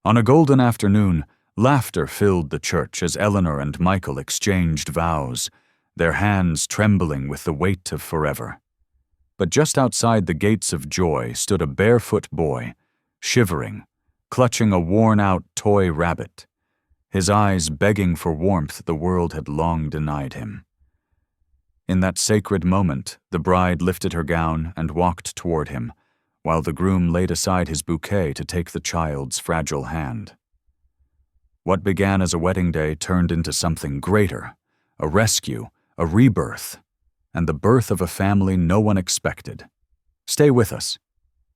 On a golden afternoon, laughter filled the church as Eleanor and Michael exchanged vows, their hands trembling with the weight of forever. But just outside the gates of joy stood a barefoot boy, shivering, clutching a worn-out toy rabbit, his eyes begging for warmth the world had long denied him. In that sacred moment, the bride lifted her gown and walked toward him, while the groom laid aside his bouquet to take the child's fragile hand. What began as a wedding day turned into something greater, a rescue, a rebirth, and the birth of a family no one expected. Stay with us,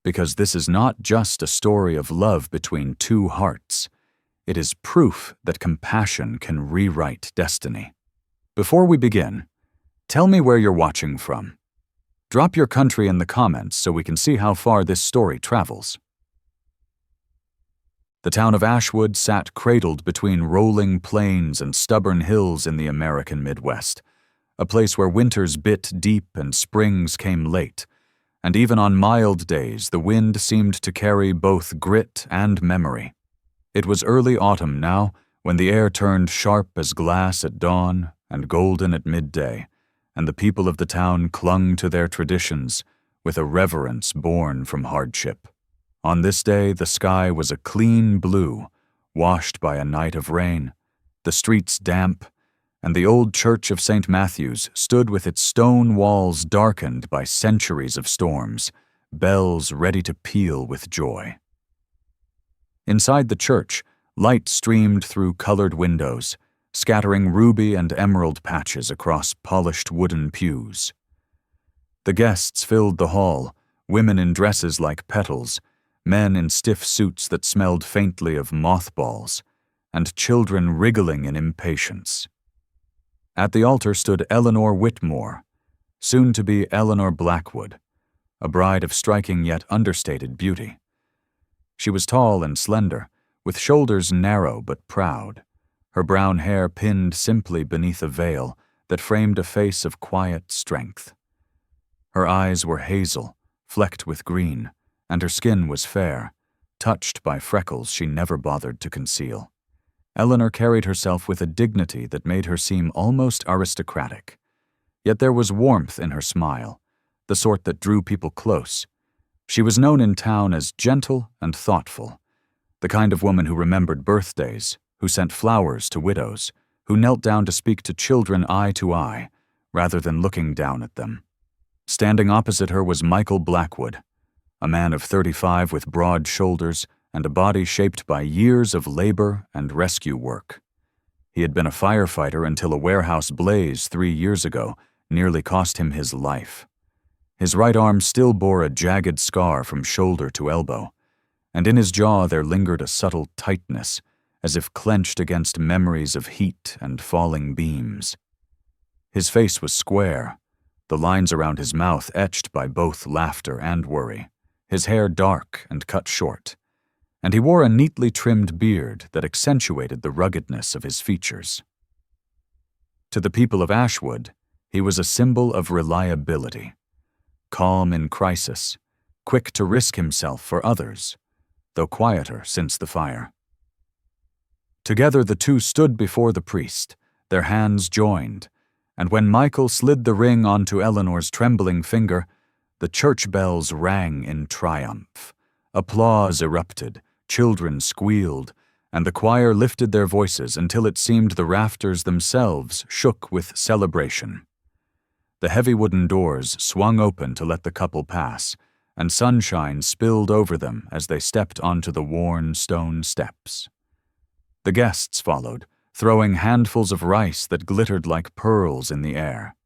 because this is not just a story of love between two hearts. It is proof that compassion can rewrite destiny. Before we begin, tell me where you're watching from. Drop your country in the comments so we can see how far this story travels. The town of Ashwood sat cradled between rolling plains and stubborn hills in the American Midwest, a place where winters bit deep and springs came late, and even on mild days the wind seemed to carry both grit and memory. It was early autumn now, when the air turned sharp as glass at dawn and golden at midday, and the people of the town clung to their traditions with a reverence born from hardship. On this day the sky was a clean blue, washed by a night of rain, the streets damp, and the old church of St. Matthew's stood with its stone walls darkened by centuries of storms, bells ready to peal with joy. Inside the church, light streamed through colored windows, scattering ruby and emerald patches across polished wooden pews. The guests filled the hall, women in dresses like petals, men in stiff suits that smelled faintly of mothballs, and children wriggling in impatience. At the altar stood Eleanor Whitmore, soon to be Eleanor Blackwood, a bride of striking yet understated beauty. She was tall and slender, with shoulders narrow but proud, her brown hair pinned simply beneath a veil that framed a face of quiet strength. Her eyes were hazel, flecked with green, and her skin was fair, touched by freckles she never bothered to conceal. Eleanor carried herself with a dignity that made her seem almost aristocratic. Yet there was warmth in her smile, the sort that drew people close. She was known in town as gentle and thoughtful, the kind of woman who remembered birthdays, who sent flowers to widows, who knelt down to speak to children eye to eye, rather than looking down at them. Standing opposite her was Michael Blackwood, a man of 35 with broad shoulders and a body shaped by years of labor and rescue work. He had been a firefighter until a warehouse blaze 3 years ago nearly cost him his life. His right arm still bore a jagged scar from shoulder to elbow, and in his jaw there lingered a subtle tightness, as if clenched against memories of heat and falling beams. His face was square, the lines around his mouth etched by both laughter and worry, his hair dark and cut short, and he wore a neatly trimmed beard that accentuated the ruggedness of his features. To the people of Ashwood, he was a symbol of reliability, calm in crisis, quick to risk himself for others, though quieter since the fire. Together the two stood before the priest, their hands joined, and when Michael slid the ring onto Eleanor's trembling finger, the church bells rang in triumph. Applause erupted, children squealed, and the choir lifted their voices until it seemed the rafters themselves shook with celebration. The heavy wooden doors swung open to let the couple pass, and sunshine spilled over them as they stepped onto the worn stone steps. The guests followed, throwing handfuls of rice that glittered like pearls in the air.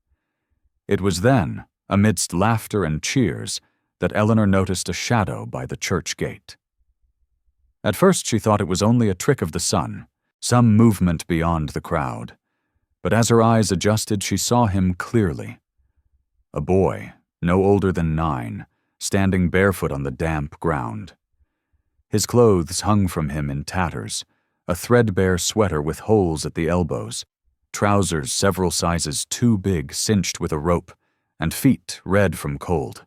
It was then, amidst laughter and cheers, that Eleanor noticed a shadow by the church gate. At first she thought it was only a trick of the sun, some movement beyond the crowd, but as her eyes adjusted she saw him clearly. A boy, no older than 9, standing barefoot on the damp ground. His clothes hung from him in tatters, a threadbare sweater with holes at the elbows, trousers several sizes too big cinched with a rope, and feet red from cold.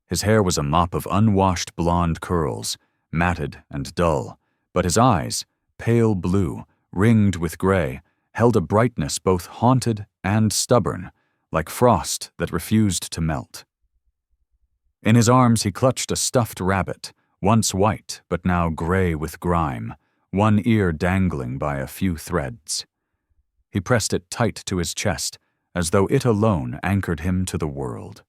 His hair was a mop of unwashed blonde curls, matted and dull, but his eyes, pale blue, ringed with gray, held a brightness both haunted and stubborn, like frost that refused to melt. In his arms he clutched a stuffed rabbit, once white but now gray with grime, one ear dangling by a few threads. He pressed it tight to his chest, as though it alone anchored him to the world.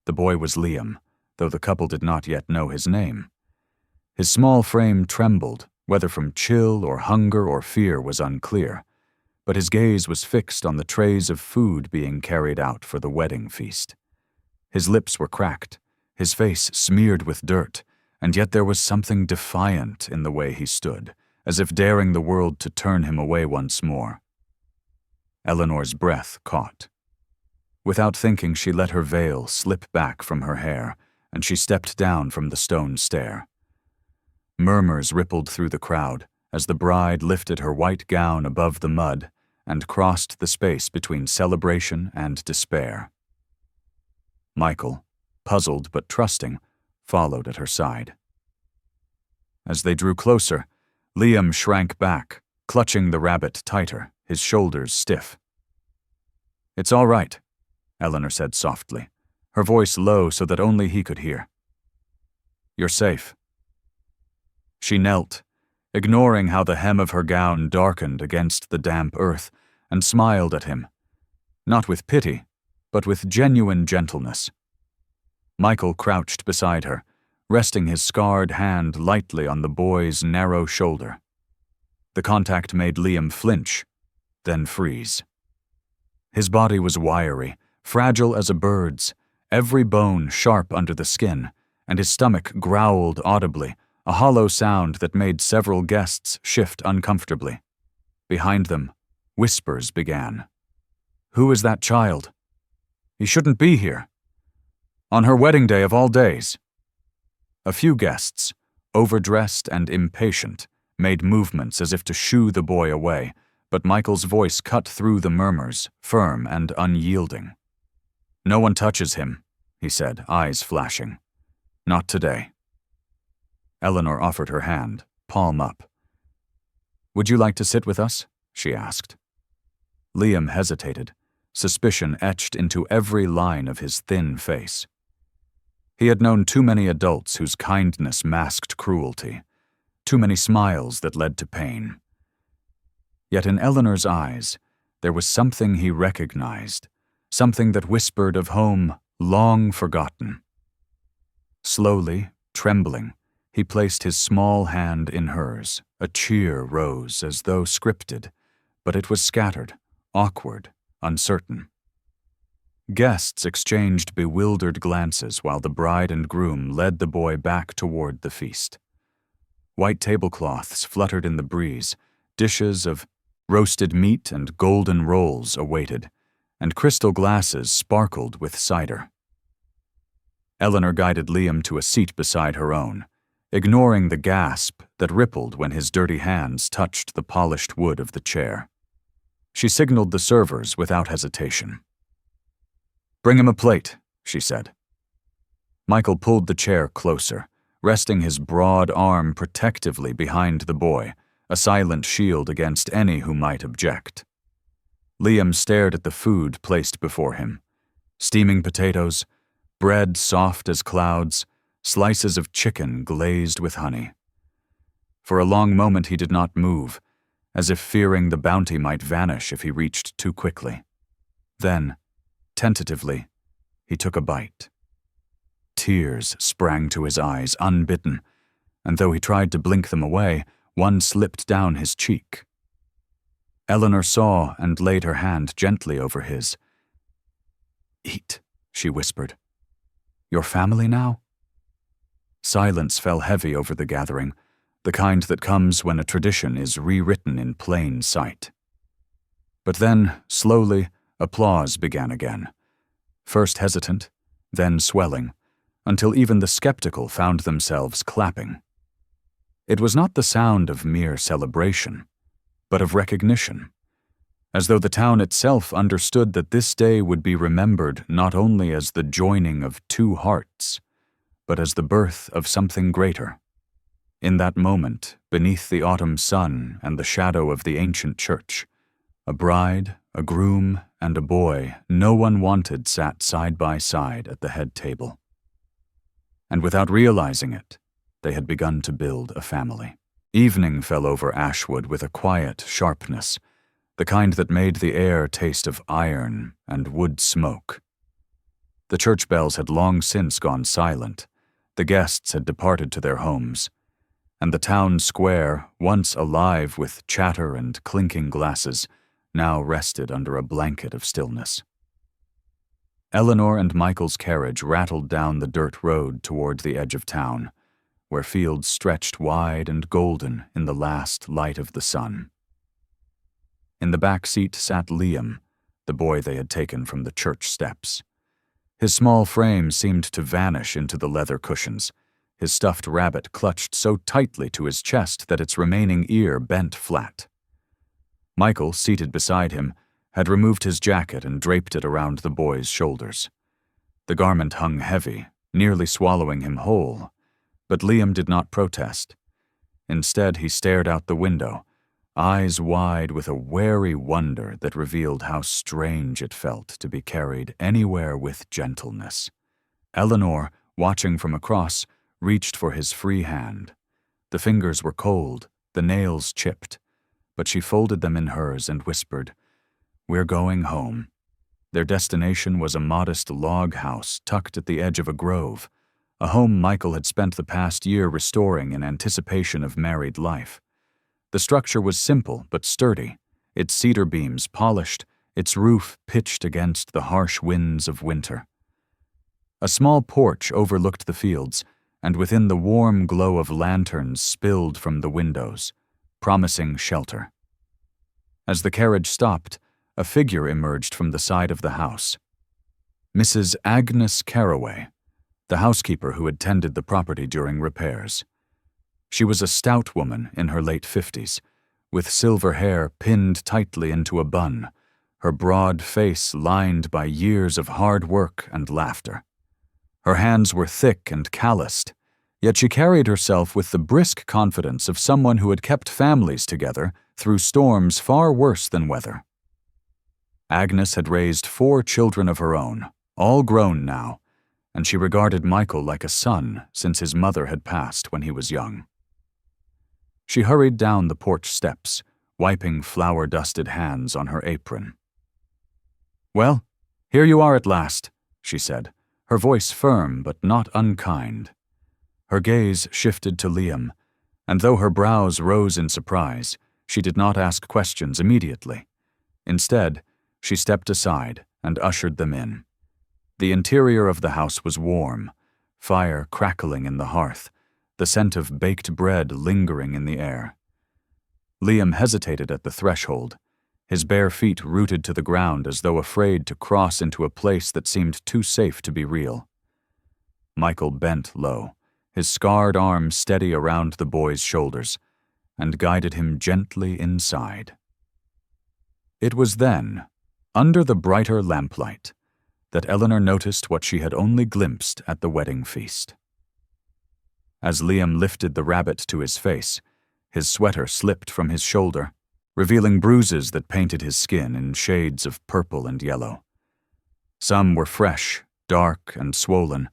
The boy was Liam, though the couple did not yet know his name. His small frame trembled, whether from chill or hunger or fear was unclear, but his gaze was fixed on the trays of food being carried out for the wedding feast. His lips were cracked, his face smeared with dirt, and yet there was something defiant in the way he stood, as if daring the world to turn him away once more. Eleanor's breath caught. Without thinking, she let her veil slip back from her hair, and she stepped down from the stone stair. Murmurs rippled through the crowd as the bride lifted her white gown above the mud and crossed the space between celebration and despair. Michael, puzzled but trusting, followed at her side. As they drew closer, Liam shrank back, clutching the rabbit tighter, his shoulders stiff. "It's all right," Eleanor said softly, her voice low so that only he could hear. "You're safe." She knelt, ignoring how the hem of her gown darkened against the damp earth, and smiled at him, not with pity, but with genuine gentleness. Michael crouched beside her, resting his scarred hand lightly on the boy's narrow shoulder. The contact made Liam flinch, then freeze. His body was wiry, fragile as a bird's, every bone sharp under the skin, and his stomach growled audibly, a hollow sound that made several guests shift uncomfortably. Behind them, whispers began. "Who is that child? He shouldn't be here. On her wedding day of all days." A few guests, overdressed and impatient, made movements as if to shoo the boy away, but Michael's voice cut through the murmurs, firm and unyielding. "No one touches him," he said, eyes flashing. "Not today." Eleanor offered her hand, palm up. "Would you like to sit with us?" she asked. Liam hesitated, suspicion etched into every line of his thin face. He had known too many adults whose kindness masked cruelty, too many smiles that led to pain. Yet in Eleanor's eyes, there was something he recognized, something that whispered of home long forgotten. Slowly, trembling, he placed his small hand in hers. A cheer rose as though scripted, but it was scattered, awkward, uncertain. Guests exchanged bewildered glances while the bride and groom led the boy back toward the feast. White tablecloths fluttered in the breeze, dishes of roasted meat and golden rolls awaited, and crystal glasses sparkled with cider. Eleanor guided Liam to a seat beside her own, ignoring the gasp that rippled when his dirty hands touched the polished wood of the chair. She signaled the servers without hesitation. "Bring him a plate," she said. Michael pulled the chair closer, resting his broad arm protectively behind the boy, a silent shield against any who might object. Liam stared at the food placed before him. Steaming potatoes, bread soft as clouds, slices of chicken glazed with honey. For a long moment he did not move, as if fearing the bounty might vanish if he reached too quickly. Then, tentatively, he took a bite. Tears sprang to his eyes, unbidden, and though he tried to blink them away, one slipped down his cheek. Eleanor saw and laid her hand gently over his. "Eat," she whispered. "Your family now?" Silence fell heavy over the gathering, the kind that comes when a tradition is rewritten in plain sight. But then, slowly, applause began again, first hesitant, then swelling, until even the skeptical found themselves clapping. It was not the sound of mere celebration, but of recognition, as though the town itself understood that this day would be remembered not only as the joining of two hearts, but as the birth of something greater. In that moment, beneath the autumn sun and the shadow of the ancient church, a bride, a groom, and a boy no one wanted sat side by side at the head table. And without realizing it, they had begun to build a family. Evening fell over Ashwood with a quiet sharpness, the kind that made the air taste of iron and wood smoke. The church bells had long since gone silent, the guests had departed to their homes, and the town square, once alive with chatter and clinking glasses, now rested under a blanket of stillness. Eleanor and Michael's carriage rattled down the dirt road toward the edge of town, where fields stretched wide and golden in the last light of the sun. In the back seat sat Liam, the boy they had taken from the church steps. His small frame seemed to vanish into the leather cushions, his stuffed rabbit clutched so tightly to his chest that its remaining ear bent flat. Michael, seated beside him, had removed his jacket and draped it around the boy's shoulders. The garment hung heavy, nearly swallowing him whole, but Liam did not protest. Instead, he stared out the window, eyes wide with a wary wonder that revealed how strange it felt to be carried anywhere with gentleness. Eleanor, watching from across, reached for his free hand. The fingers were cold, the nails chipped, but she folded them in hers and whispered, "We're going home." Their destination was a modest log house tucked at the edge of a grove, a home Michael had spent the past year restoring in anticipation of married life. The structure was simple but sturdy, its cedar beams polished, its roof pitched against the harsh winds of winter. A small porch overlooked the fields, and within the warm glow of lanterns spilled from the windows, promising shelter. As the carriage stopped, a figure emerged from the side of the house. Mrs. Agnes Carroway, the housekeeper who had tended the property during repairs. She was a stout woman in her late 50s, with silver hair pinned tightly into a bun, her broad face lined by years of hard work and laughter. Her hands were thick and calloused, yet she carried herself with the brisk confidence of someone who had kept families together through storms far worse than weather. Agnes had raised 4 children of her own, all grown now, and she regarded Michael like a son since his mother had passed when he was young. She hurried down the porch steps, wiping flour-dusted hands on her apron. "Well, here you are at last," she said, her voice firm but not unkind. Her gaze shifted to Liam, and though her brows rose in surprise, she did not ask questions immediately. Instead, she stepped aside and ushered them in. The interior of the house was warm, fire crackling in the hearth, the scent of baked bread lingering in the air. Liam hesitated at the threshold, his bare feet rooted to the ground as though afraid to cross into a place that seemed too safe to be real. Michael bent low, his scarred arm steady around the boy's shoulders, and guided him gently inside. It was then, under the brighter lamplight, that Eleanor noticed what she had only glimpsed at the wedding feast. As Liam lifted the rabbit to his face, his sweater slipped from his shoulder, revealing bruises that painted his skin in shades of purple and yellow. Some were fresh, dark, and swollen,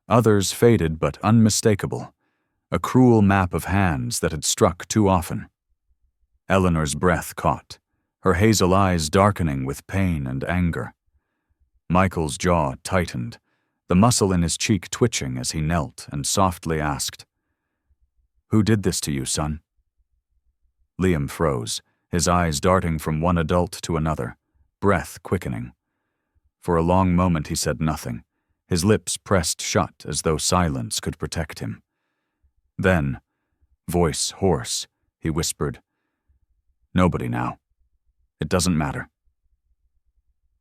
others faded but unmistakable, a cruel map of hands that had struck too often. Eleanor's breath caught, her hazel eyes darkening with pain and anger. Michael's jaw tightened, the muscle in his cheek twitching as he knelt and softly asked, "Who did this to you, son?" Liam froze, his eyes darting from one adult to another, breath quickening. For a long moment he said nothing, his lips pressed shut as though silence could protect him. Then, voice hoarse, he whispered, "Nobody now. It doesn't matter."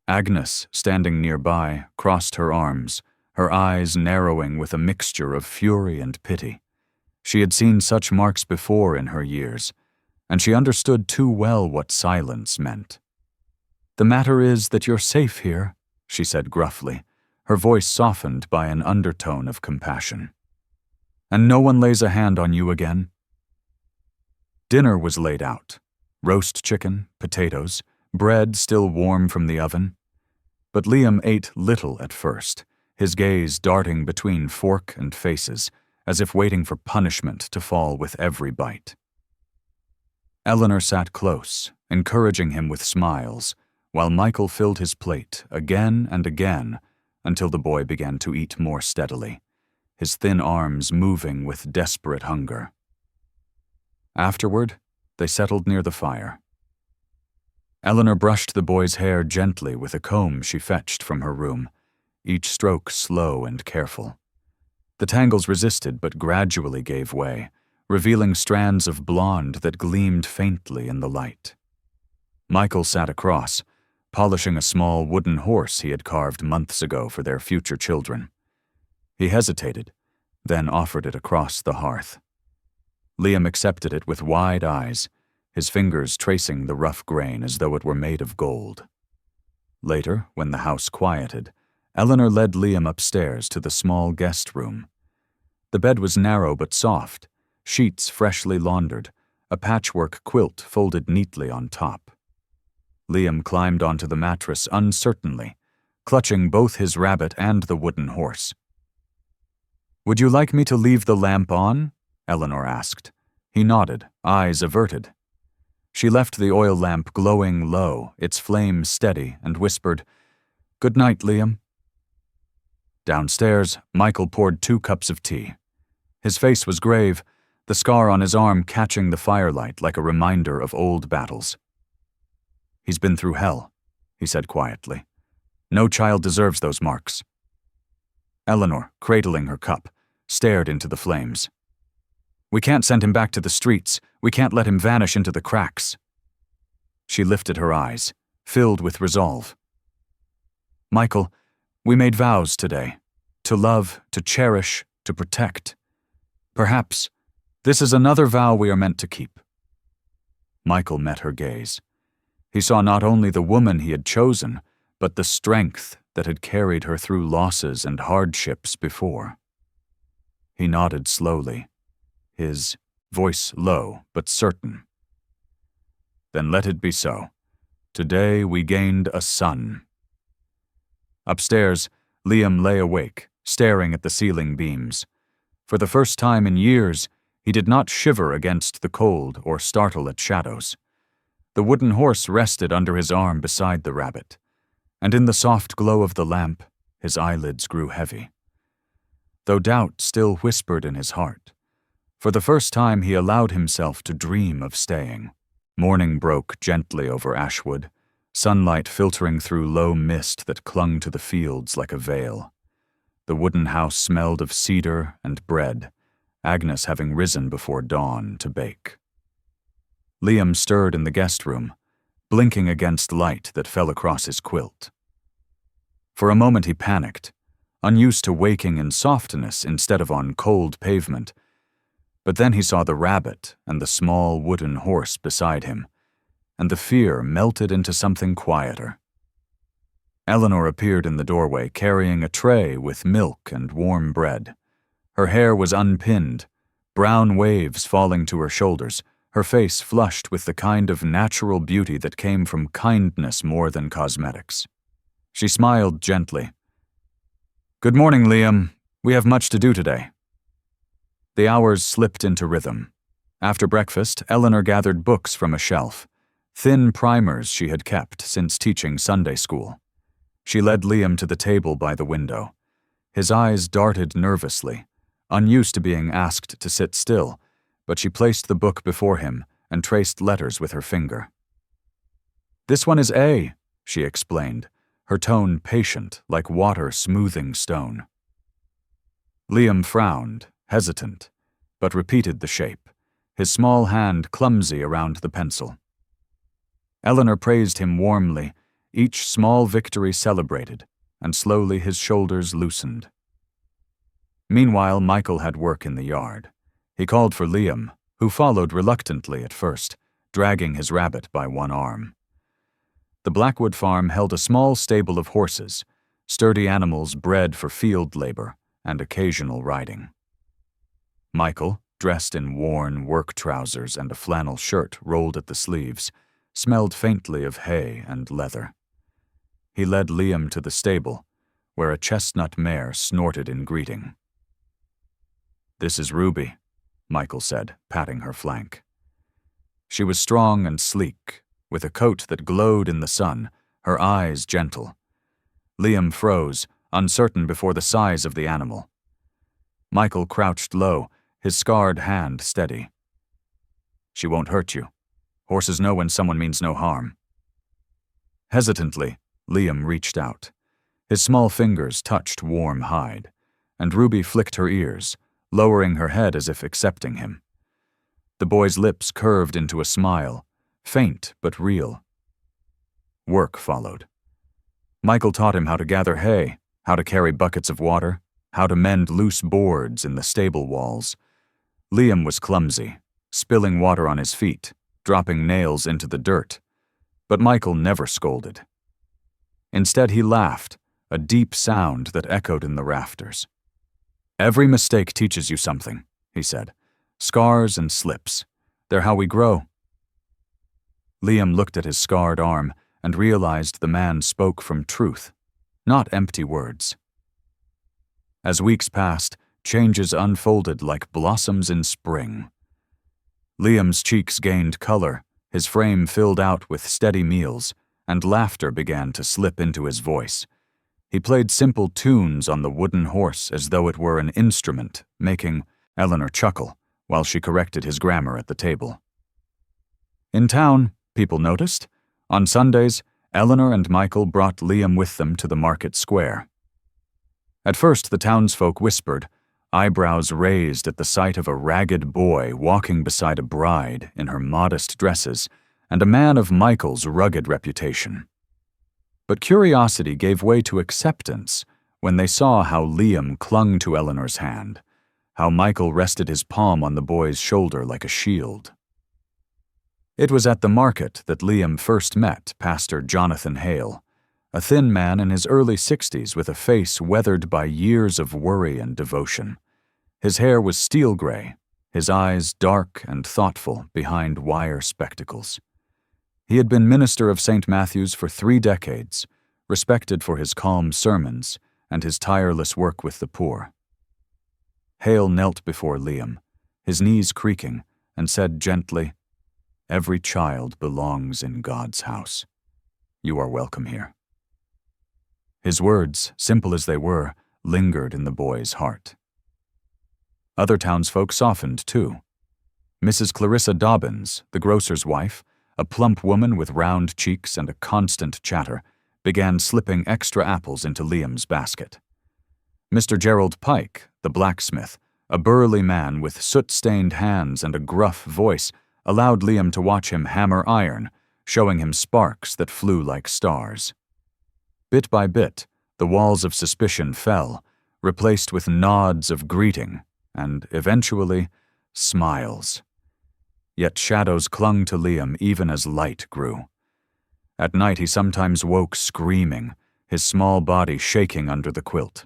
Agnes, standing nearby, crossed her arms, her eyes narrowing with a mixture of fury and pity. She had seen such marks before in her years, and she understood too well what silence meant. "The matter is that you're safe here," she said gruffly, her voice softened by an undertone of compassion. "And no one lays a hand on you again?" Dinner was laid out. Roast chicken, potatoes, bread still warm from the oven. But Liam ate little at first, his gaze darting between fork and faces, as if waiting for punishment to fall with every bite. Eleanor sat close, encouraging him with smiles, while Michael filled his plate again and again until the boy began to eat more steadily, his thin arms moving with desperate hunger. Afterward, they settled near the fire. Eleanor brushed the boy's hair gently with a comb she fetched from her room, each stroke slow and careful. The tangles resisted but gradually gave way, revealing strands of blonde that gleamed faintly in the light. Michael sat across, polishing a small wooden horse he had carved months ago for their future children. He hesitated, then offered it across the hearth. Liam accepted it with wide eyes, his fingers tracing the rough grain as though it were made of gold. Later, when the house quieted, Eleanor led Liam upstairs to the small guest room. The bed was narrow but soft, sheets freshly laundered, a patchwork quilt folded neatly on top. Liam climbed onto the mattress uncertainly, clutching both his rabbit and the wooden horse. "Would you like me to leave the lamp on?" Eleanor asked. He nodded, eyes averted. She left the oil lamp glowing low, its flame steady, and whispered, "Good night, Liam." Downstairs, Michael poured 2 cups of tea. His face was grave, the scar on his arm catching the firelight like a reminder of old battles. "He's been through hell," he said quietly. "No child deserves those marks." Eleanor, cradling her cup, stared into the flames. "We can't send him back to the streets. We can't let him vanish into the cracks." She lifted her eyes, filled with resolve. "Michael, we made vows today. To love, to cherish, to protect. Perhaps this is another vow we are meant to keep." Michael met her gaze. He saw not only the woman he had chosen, but the strength that had carried her through losses and hardships before. He nodded slowly, his voice low but certain. "Then let it be so. Today we gained a son." Upstairs, Liam lay awake, staring at the ceiling beams. For the first time in years, he did not shiver against the cold or startle at shadows. The wooden horse rested under his arm beside the rabbit, and in the soft glow of the lamp, his eyelids grew heavy. Though doubt still whispered in his heart, for the first time he allowed himself to dream of staying. Morning broke gently over Ashwood, sunlight filtering through low mist that clung to the fields like a veil. The wooden house smelled of cedar and bread, Agnes having risen before dawn to bake. Liam stirred in the guest room, blinking against light that fell across his quilt. For a moment he panicked, unused to waking in softness instead of on cold pavement. But then he saw the rabbit and the small wooden horse beside him, and the fear melted into something quieter. Eleanor appeared in the doorway carrying a tray with milk and warm bread. Her hair was unpinned, brown waves falling to her shoulders, her face flushed with the kind of natural beauty that came from kindness more than cosmetics. She smiled gently. "Good morning, Liam. We have much to do today." The hours slipped into rhythm. After breakfast, Eleanor gathered books from a shelf, thin primers she had kept since teaching Sunday school. She led Liam to the table by the window. His eyes darted nervously, unused to being asked to sit still, but she placed the book before him and traced letters with her finger. "This one is A," she explained, her tone patient like water smoothing stone. Liam frowned, hesitant, but repeated the shape, his small hand clumsy around the pencil. Eleanor praised him warmly, each small victory celebrated, and slowly his shoulders loosened. Meanwhile, Michael had work in the yard. He called for Liam, who followed reluctantly at first, dragging his rabbit by one arm. The Blackwood farm held a small stable of horses, sturdy animals bred for field labor and occasional riding. Michael, dressed in worn work trousers and a flannel shirt rolled at the sleeves, smelled faintly of hay and leather. He led Liam to the stable, where a chestnut mare snorted in greeting. "This is Ruby," Michael said, patting her flank. She was strong and sleek, with a coat that glowed in the sun, her eyes gentle. Liam froze, uncertain before the size of the animal. Michael crouched low, his scarred hand steady. "She won't hurt you. Horses know when someone means no harm." Hesitantly, Liam reached out. His small fingers touched warm hide, and Ruby flicked her ears, lowering her head as if accepting him. The boy's lips curved into a smile, faint but real. Work followed. Michael taught him how to gather hay, how to carry buckets of water, how to mend loose boards in the stable walls. Liam was clumsy, spilling water on his feet, dropping nails into the dirt, but Michael never scolded. Instead, he laughed, a deep sound that echoed in the rafters. "Every mistake teaches you something," he said. "Scars and slips. They're how we grow." Liam looked at his scarred arm and realized the man spoke from truth, not empty words. As weeks passed, changes unfolded like blossoms in spring. Liam's cheeks gained color, his frame filled out with steady meals, and laughter began to slip into his voice. He played simple tunes on the wooden horse as though it were an instrument, making Eleanor chuckle while she corrected his grammar at the table. In town, people noticed. On Sundays, Eleanor and Michael brought Liam with them to the market square. At first, the townsfolk whispered, eyebrows raised at the sight of a ragged boy walking beside a bride in her modest dresses and a man of Michael's rugged reputation. But curiosity gave way to acceptance when they saw how Liam clung to Eleanor's hand, how Michael rested his palm on the boy's shoulder like a shield. It was at the market that Liam first met Pastor Jonathan Hale, a thin man in his early 60s with a face weathered by years of worry and devotion. His hair was steel gray, his eyes dark and thoughtful behind wire spectacles. He had been minister of St. Matthew's for 3 decades, respected for his calm sermons and his tireless work with the poor. Hale knelt before Liam, his knees creaking, and said gently, "Every child belongs in God's house. You are welcome here." His words, simple as they were, lingered in the boy's heart. Other townsfolk softened, too. Mrs. Clarissa Dobbins, the grocer's wife, a plump woman with round cheeks and a constant chatter, began slipping extra apples into Liam's basket. Mr. Gerald Pike, the blacksmith, a burly man with soot-stained hands and a gruff voice, allowed Liam to watch him hammer iron, showing him sparks that flew like stars. Bit by bit, the walls of suspicion fell, replaced with nods of greeting, and, eventually, smiles. Yet shadows clung to Liam even as light grew. At night he sometimes woke screaming, his small body shaking under the quilt.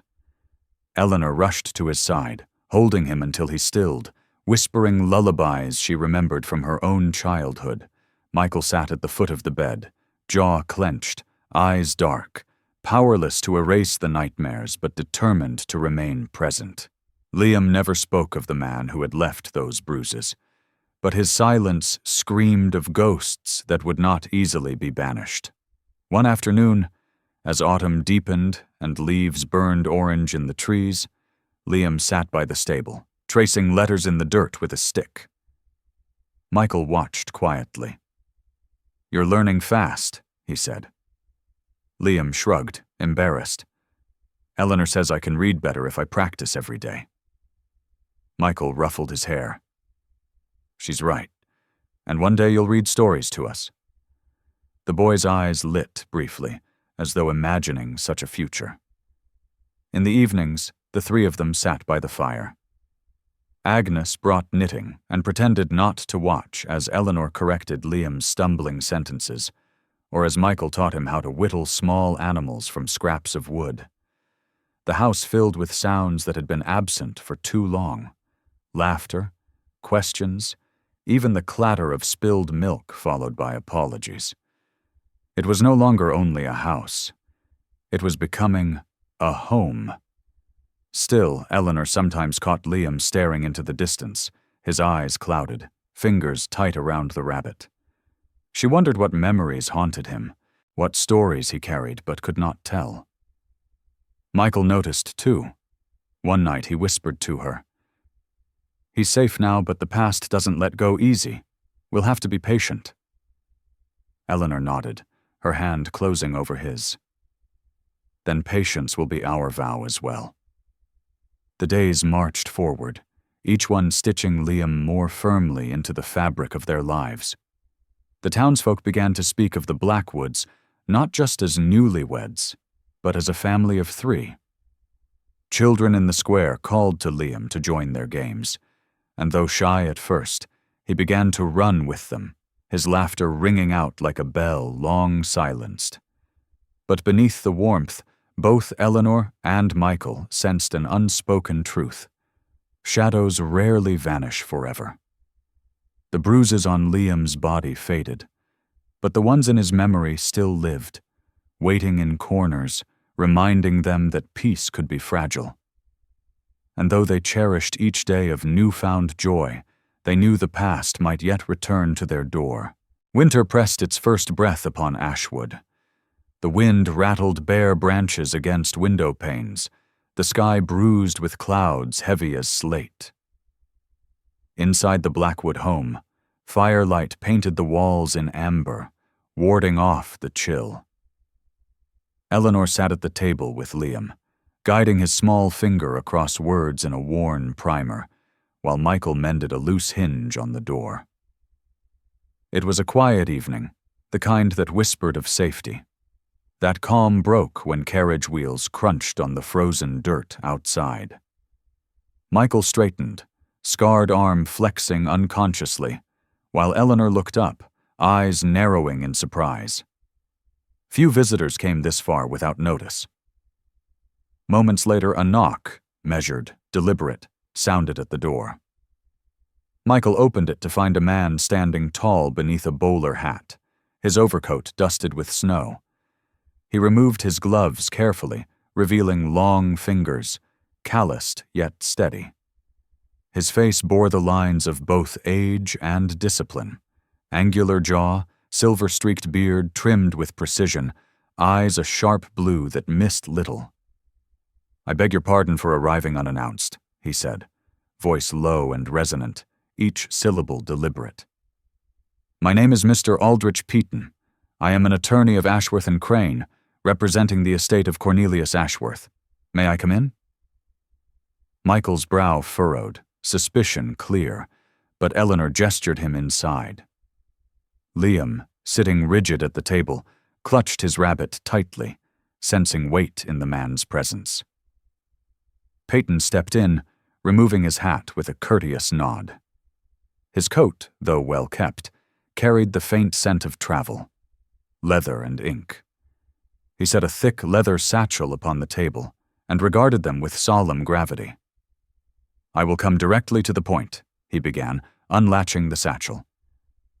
Eleanor rushed to his side, holding him until he stilled, whispering lullabies she remembered from her own childhood. Michael sat at the foot of the bed, jaw clenched, eyes dark, powerless to erase the nightmares but determined to remain present. Liam never spoke of the man who had left those bruises, but his silence screamed of ghosts that would not easily be banished. One afternoon, as autumn deepened and leaves burned orange in the trees, Liam sat by the stable, tracing letters in the dirt with a stick. Michael watched quietly. "You're learning fast," he said. Liam shrugged, embarrassed. "Eleanor says I can read better if I practice every day." Michael ruffled his hair. "She's right, and one day you'll read stories to us." The boy's eyes lit briefly, as though imagining such a future. In the evenings, the 3 of them sat by the fire. Agnes brought knitting and pretended not to watch as Eleanor corrected Liam's stumbling sentences, or as Michael taught him how to whittle small animals from scraps of wood. The house filled with sounds that had been absent for too long: laughter, questions, even the clatter of spilled milk followed by apologies. It was no longer only a house. It was becoming a home. Still, Eleanor sometimes caught Liam staring into the distance, his eyes clouded, fingers tight around the rabbit. She wondered what memories haunted him, what stories he carried but could not tell. Michael noticed, too. One night he whispered to her, "He's safe now, but the past doesn't let go easy. We'll have to be patient." Eleanor nodded, her hand closing over his. "Then patience will be our vow as well." The days marched forward, each one stitching Liam more firmly into the fabric of their lives. The townsfolk began to speak of the Blackwoods not just as newlyweds, but as a family of 3. Children in the square called to Liam to join their games, and though shy at first, he began to run with them, his laughter ringing out like a bell long silenced. But beneath the warmth, both Eleanor and Michael sensed an unspoken truth. Shadows rarely vanish forever. The bruises on Liam's body faded, but the ones in his memory still lived, waiting in corners, reminding them that peace could be fragile. And though they cherished each day of newfound joy, they knew the past might yet return to their door. Winter pressed its first breath upon Ashwood. The wind rattled bare branches against window panes, the sky bruised with clouds heavy as slate. Inside the Blackwood home, firelight painted the walls in amber, warding off the chill. Eleanor sat at the table with Liam, guiding his small finger across words in a worn primer, while Michael mended a loose hinge on the door. It was a quiet evening, the kind that whispered of safety. That calm broke when carriage wheels crunched on the frozen dirt outside. Michael straightened, scarred arm flexing unconsciously, while Eleanor looked up, eyes narrowing in surprise. Few visitors came this far without notice. Moments later, a knock, measured, deliberate, sounded at the door. Michael opened it to find a man standing tall beneath a bowler hat, his overcoat dusted with snow. He removed his gloves carefully, revealing long fingers, calloused yet steady. His face bore the lines of both age and discipline. Angular jaw, silver-streaked beard trimmed with precision, eyes a sharp blue that missed little. "I beg your pardon for arriving unannounced," he said, voice low and resonant, each syllable deliberate. "My name is Mr. Aldrich Peaton. I am an attorney of Ashworth and Crane, representing the estate of Cornelius Ashworth. May I come in?" Michael's brow furrowed, suspicion clear, but Eleanor gestured him inside. Liam, sitting rigid at the table, clutched his rabbit tightly, sensing weight in the man's presence. Peyton stepped in, removing his hat with a courteous nod. His coat, though well kept, carried the faint scent of travel, leather and ink. He set a thick leather satchel upon the table and regarded them with solemn gravity. "I will come directly to the point," he began, unlatching the satchel.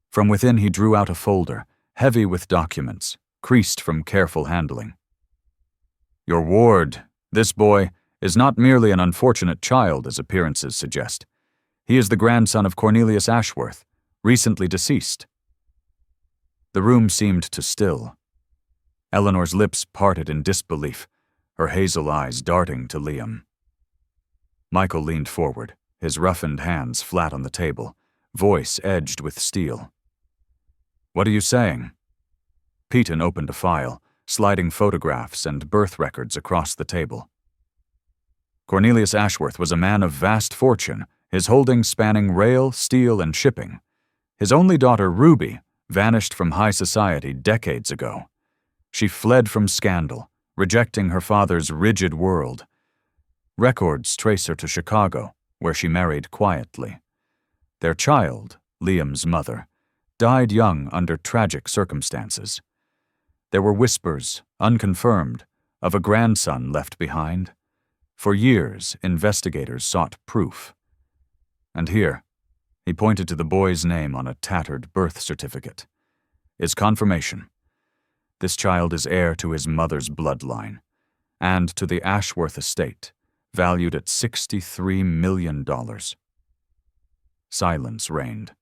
From within he drew out a folder, heavy with documents, creased from careful handling. "Your ward, this boy, is not merely an unfortunate child, as appearances suggest. He is the grandson of Cornelius Ashworth, recently deceased." The room seemed to still. Eleanor's lips parted in disbelief, her hazel eyes darting to Liam. Michael leaned forward, his roughened hands flat on the table, voice edged with steel. "What are you saying?" Peaton opened a file, sliding photographs and birth records across the table. Cornelius Ashworth was a man of vast fortune, his holdings spanning rail, steel, and shipping. His only daughter, Ruby, vanished from high society decades ago. She fled from scandal, rejecting her father's rigid world. Records trace her to Chicago, where she married quietly. Their child, Liam's mother, died young under tragic circumstances. There were whispers, unconfirmed, of a grandson left behind. For years, investigators sought proof. And here, He pointed to the boy's name on a tattered birth certificate. "Is confirmation. This child is heir to his mother's bloodline, and to the Ashworth estate, valued at $63 million. Silence reigned.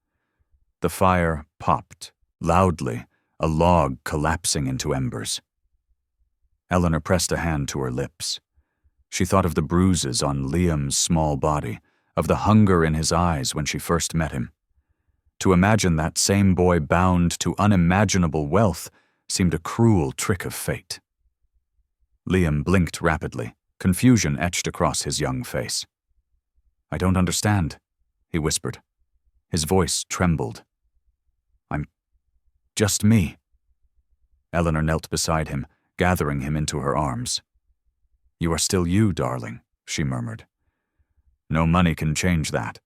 The fire popped, loudly, a log collapsing into embers. Eleanor pressed a hand to her lips. She thought of the bruises on Liam's small body, of the hunger in his eyes when she first met him. To imagine that same boy bound to unimaginable wealth seemed a cruel trick of fate. Liam blinked rapidly, confusion etched across his young face. "I don't understand," he whispered. His voice trembled. "I'm just me." Eleanor knelt beside him, gathering him into her arms. "You are still you, darling," she murmured. "No money can change that."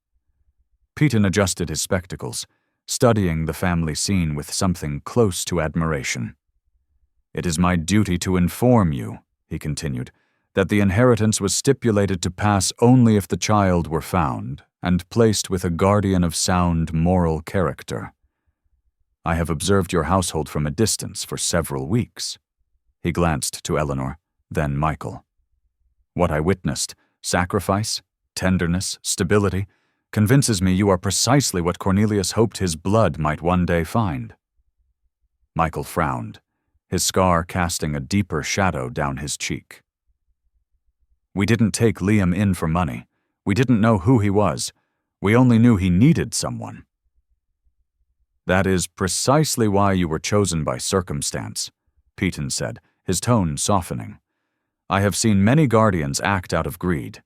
Peyton adjusted his spectacles, studying the family scene with something close to admiration. "It is my duty to inform you," he continued, "that the inheritance was stipulated to pass only if the child were found and placed with a guardian of sound moral character. I have observed your household from a distance for several weeks." He glanced to Eleanor, then Michael. "What I witnessed, sacrifice, tenderness, stability, convinces me you are precisely what Cornelius hoped his blood might one day find." Michael frowned, his scar casting a deeper shadow down his cheek. "We didn't take Liam in for money. We didn't know who he was. We only knew he needed someone." "That is precisely why you were chosen by circumstance," Peyton said, his tone softening. "I have seen many guardians act out of greed.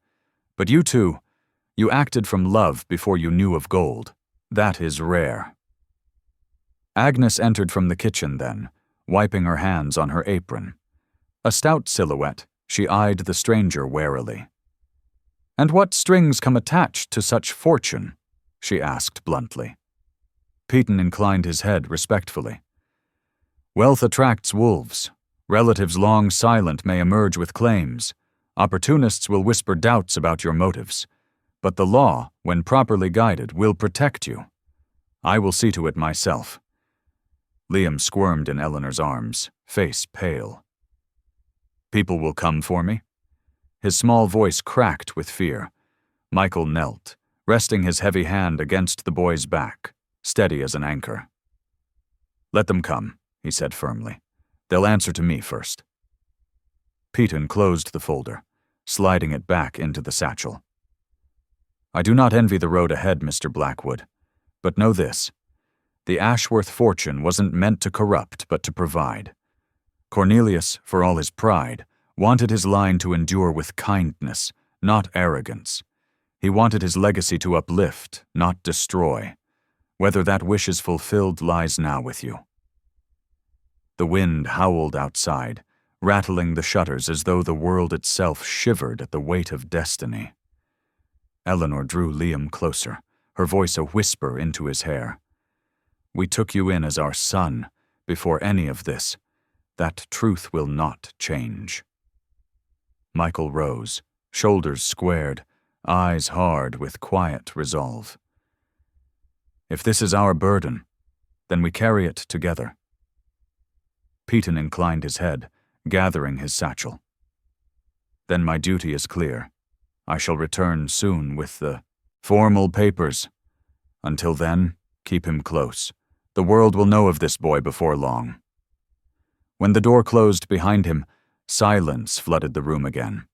But you two, you acted from love before you knew of gold. That is rare." Agnes entered from the kitchen then, wiping her hands on her apron. A stout silhouette, she eyed the stranger warily. "And what strings come attached to such fortune?" she asked bluntly. Peyton inclined his head respectfully. "Wealth attracts wolves. Relatives long silent may emerge with claims. Opportunists will whisper doubts about your motives. But the law, when properly guided, will protect you. I will see to it myself." Liam squirmed in Eleanor's arms, face pale. "People will come for me?" His small voice cracked with fear. Michael knelt, resting his heavy hand against the boy's back, steady as an anchor. "Let them come," he said firmly. "They'll answer to me first." Peyton closed the folder, sliding it back into the satchel. "I do not envy the road ahead, Mr. Blackwood. But know this. The Ashworth fortune wasn't meant to corrupt, but to provide. Cornelius, for all his pride, wanted his line to endure with kindness, not arrogance. He wanted his legacy to uplift, not destroy. Whether that wish is fulfilled lies now with you." The wind howled outside, rattling the shutters as though the world itself shivered at the weight of destiny. Eleanor drew Liam closer, her voice a whisper into his hair. "We took you in as our son, before any of this. That truth will not change." Michael rose, shoulders squared, eyes hard with quiet resolve. "If this is our burden, then we carry it together." Peyton inclined his head, gathering his satchel. "Then my duty is clear. I shall return soon with the formal papers. Until then, keep him close. The world will know of this boy before long." When the door closed behind him, silence flooded the room again.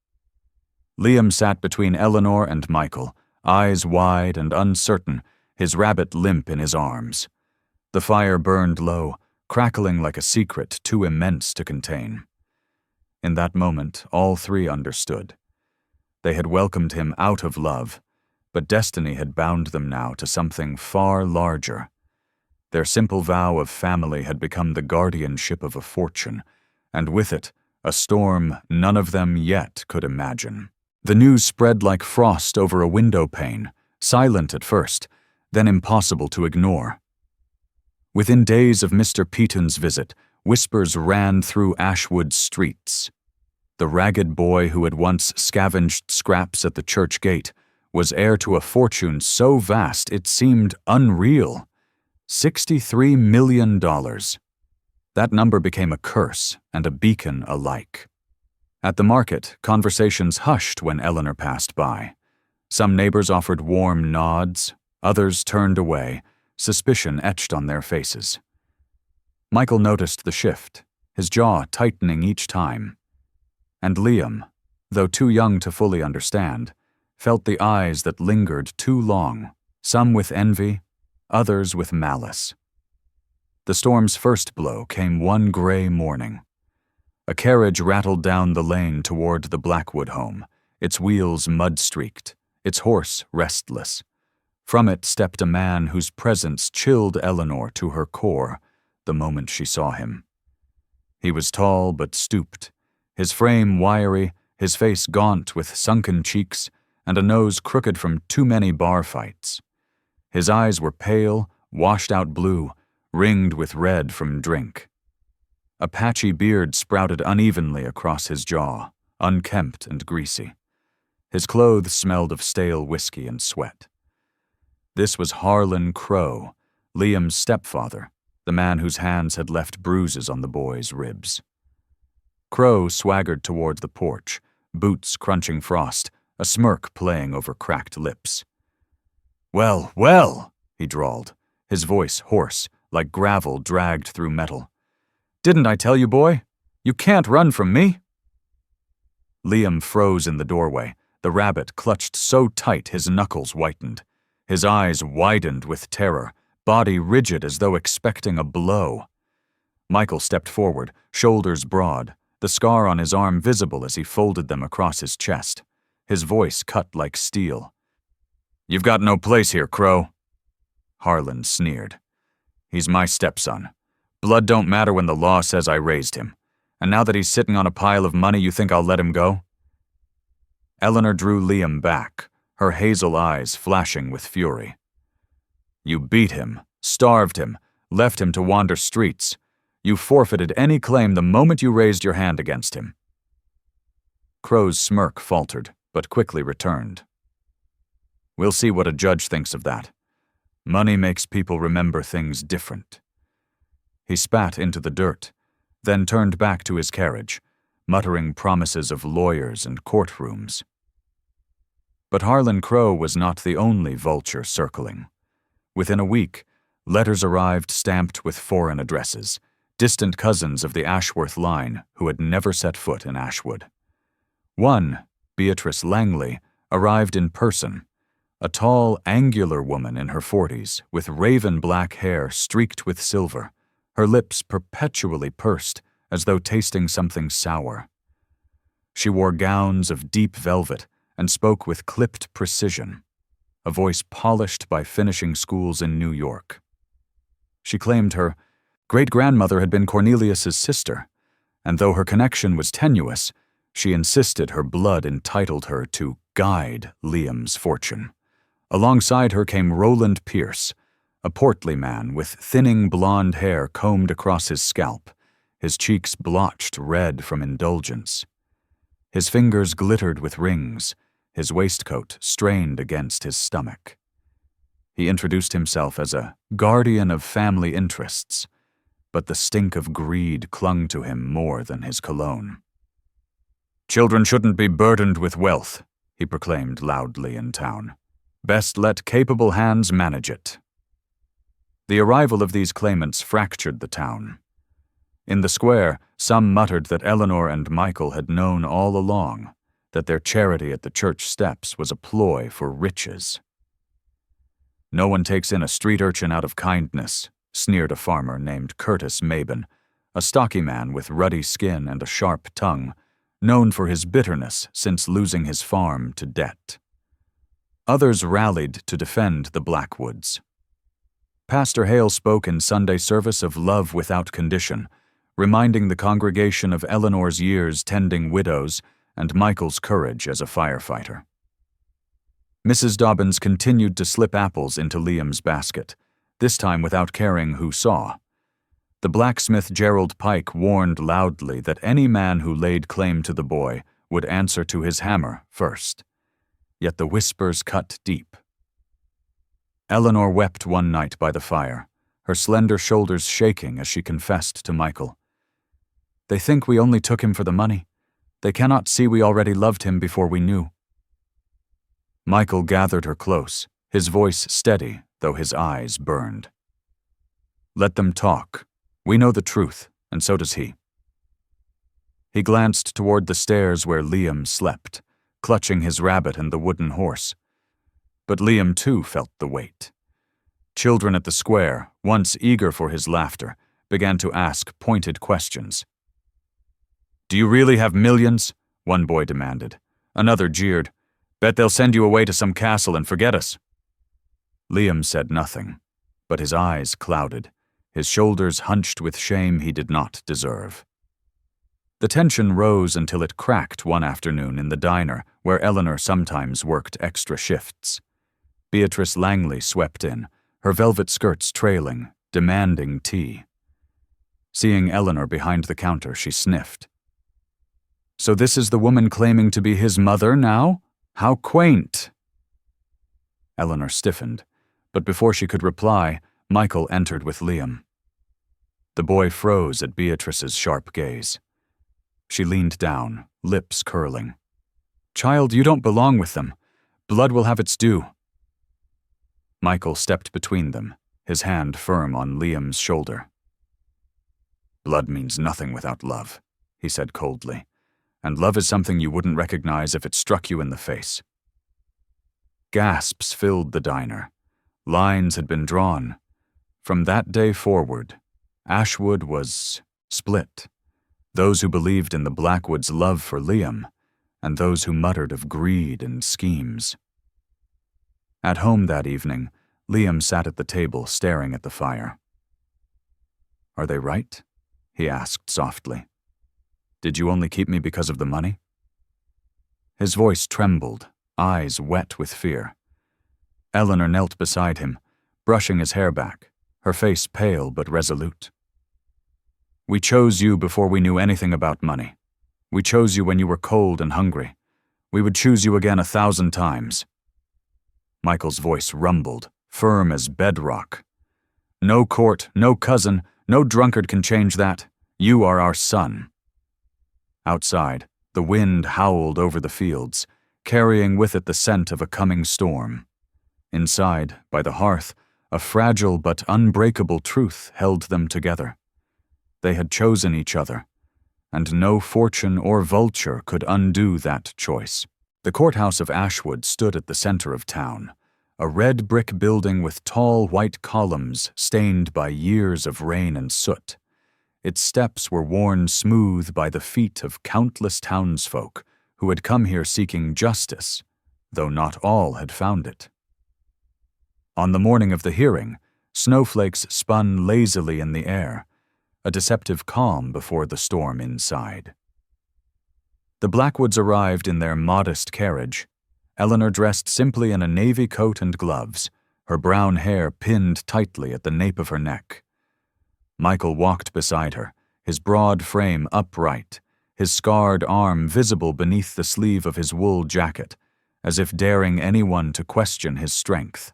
Liam sat between Eleanor and Michael, eyes wide and uncertain, his rabbit limp in his arms. The fire burned low, crackling like a secret too immense to contain. In that moment, all three understood. They had welcomed him out of love, but destiny had bound them now to something far larger. Their simple vow of family had become the guardianship of a fortune, and with it, a storm none of them yet could imagine. The news spread like frost over a window pane, silent at first, then impossible to ignore. Within days of Mr. Peyton's visit, whispers ran through Ashwood's streets. The ragged boy who had once scavenged scraps at the church gate was heir to a fortune so vast it seemed unreal. $63 million. That number became a curse and a beacon alike. At the market, conversations hushed when Eleanor passed by. Some neighbors offered warm nods, others turned away, suspicion etched on their faces. Michael noticed the shift, his jaw tightening each time. And Liam, though too young to fully understand, felt the eyes that lingered too long, some with envy, others with malice. The storm's first blow came one gray morning. A carriage rattled down the lane toward the Blackwood home, its wheels mud-streaked, its horse restless. From it stepped a man whose presence chilled Eleanor to her core the moment she saw him. He was tall but stooped, his frame wiry, his face gaunt with sunken cheeks and a nose crooked from too many bar fights. His eyes were pale, washed-out blue, ringed with red from drink. A patchy beard sprouted unevenly across his jaw, unkempt and greasy. His clothes smelled of stale whiskey and sweat. This was Harlan Crowe, Liam's stepfather, the man whose hands had left bruises on the boy's ribs. Crowe swaggered toward the porch, boots crunching frost, a smirk playing over cracked lips. "Well, well," he drawled, his voice hoarse, like gravel dragged through metal. "Didn't I tell you, boy? You can't run from me." Liam froze in the doorway, the rabbit clutched so tight his knuckles whitened. His eyes widened with terror, body rigid as though expecting a blow. Michael stepped forward, shoulders broad, the scar on his arm visible as he folded them across his chest. His voice cut like steel. "You've got no place here, Crowe." Harlan sneered. "He's my stepson. Blood don't matter when the law says I raised him. And now that he's sitting on a pile of money, you think I'll let him go?" Eleanor drew Liam back, her hazel eyes flashing with fury. "You beat him, starved him, left him to wander streets. You forfeited any claim the moment you raised your hand against him." Crowe's smirk faltered, but quickly returned. "We'll see what a judge thinks of that. Money makes people remember things different." He spat into the dirt, then turned back to his carriage, muttering promises of lawyers and courtrooms. But Harlan Crowe was not the only vulture circling. Within a week, letters arrived stamped with foreign addresses, distant cousins of the Ashworth line who had never set foot in Ashwood. One, Beatrice Langley, arrived in person, a tall, angular woman in her 40s with raven black hair streaked with silver, her lips perpetually pursed as though tasting something sour. She wore gowns of deep velvet and spoke with clipped precision, a voice polished by finishing schools in New York. She claimed her great-grandmother had been Cornelius's sister, and though her connection was tenuous, she insisted her blood entitled her to guide Liam's fortune. Alongside her came Roland Pierce, a portly man with thinning blonde hair combed across his scalp, his cheeks blotched red from indulgence. His fingers glittered with rings, his waistcoat strained against his stomach. He introduced himself as a guardian of family interests, but the stink of greed clung to him more than his cologne. "Children shouldn't be burdened with wealth," he proclaimed loudly in town. "Best let capable hands manage it." The arrival of these claimants fractured the town. In the square, some muttered that Eleanor and Michael had known all along, that their charity at the church steps was a ploy for riches. "No one takes in a street urchin out of kindness," sneered a farmer named Curtis Mabin, a stocky man with ruddy skin and a sharp tongue, known for his bitterness since losing his farm to debt. Others rallied to defend the Blackwoods. Pastor Hale spoke in Sunday service of love without condition, reminding the congregation of Eleanor's years tending widows and Michael's courage as a firefighter. Mrs. Dobbins continued to slip apples into Liam's basket, this time without caring who saw. The blacksmith Gerald Pike warned loudly that any man who laid claim to the boy would answer to his hammer first. yet the whispers cut deep. Eleanor wept one night by the fire, her slender shoulders shaking as she confessed to Michael. "They think we only took him for the money. They cannot see we already loved him before we knew." Michael gathered her close, his voice steady, though his eyes burned. "Let them talk. We know the truth, and so does he." He glanced toward the stairs where Liam slept, clutching his rabbit and the wooden horse. But Liam too felt the weight. Children at the square, once eager for his laughter, began to ask pointed questions. "Do you really have millions?" one boy demanded. Another jeered. "Bet they'll send you away to some castle and forget us." Liam said nothing, but his eyes clouded, his shoulders hunched with shame he did not deserve. The tension rose until it cracked one afternoon in the diner where Eleanor sometimes worked extra shifts. Beatrice Langley swept in, her velvet skirts trailing, demanding tea. Seeing Eleanor behind the counter, she sniffed. "So this is the woman claiming to be his mother now? How quaint!" Eleanor stiffened, but before she could reply, Michael entered with Liam. The boy froze at Beatrice's sharp gaze. She leaned down, lips curling. "Child, you don't belong with them. Blood will have its due." Michael stepped between them, his hand firm on Liam's shoulder. "Blood means nothing without love," he said coldly, "and love is something you wouldn't recognize if it struck you in the face." Gasps filled the diner. Lines had been drawn. From that day forward, Ashwood was split. Those who believed in the Blackwood's love for Liam, and those who muttered of greed and schemes. At home that evening, Liam sat at the table staring at the fire. "Are they right?" he asked softly. "Did you only keep me because of the money?" His voice trembled, eyes wet with fear. Eleanor knelt beside him, brushing his hair back, her face pale but resolute. "We chose you before we knew anything about money. We chose you when you were cold and hungry. We would choose you again 1,000 times. Michael's voice rumbled, firm as bedrock. "No court, no cousin, no drunkard can change that. You are our son." Outside, the wind howled over the fields, carrying with it the scent of a coming storm. Inside, by the hearth, a fragile but unbreakable truth held them together. They had chosen each other, and no fortune or vulture could undo that choice. The courthouse of Ashwood stood at the center of town, a red brick building with tall white columns stained by years of rain and soot. Its steps were worn smooth by the feet of countless townsfolk who had come here seeking justice, though not all had found it. On the morning of the hearing, snowflakes spun lazily in the air, a deceptive calm before the storm inside. The Blackwoods arrived in their modest carriage, Eleanor dressed simply in a navy coat and gloves, her brown hair pinned tightly at the nape of her neck. Michael walked beside her, his broad frame upright, his scarred arm visible beneath the sleeve of his wool jacket, as if daring anyone to question his strength.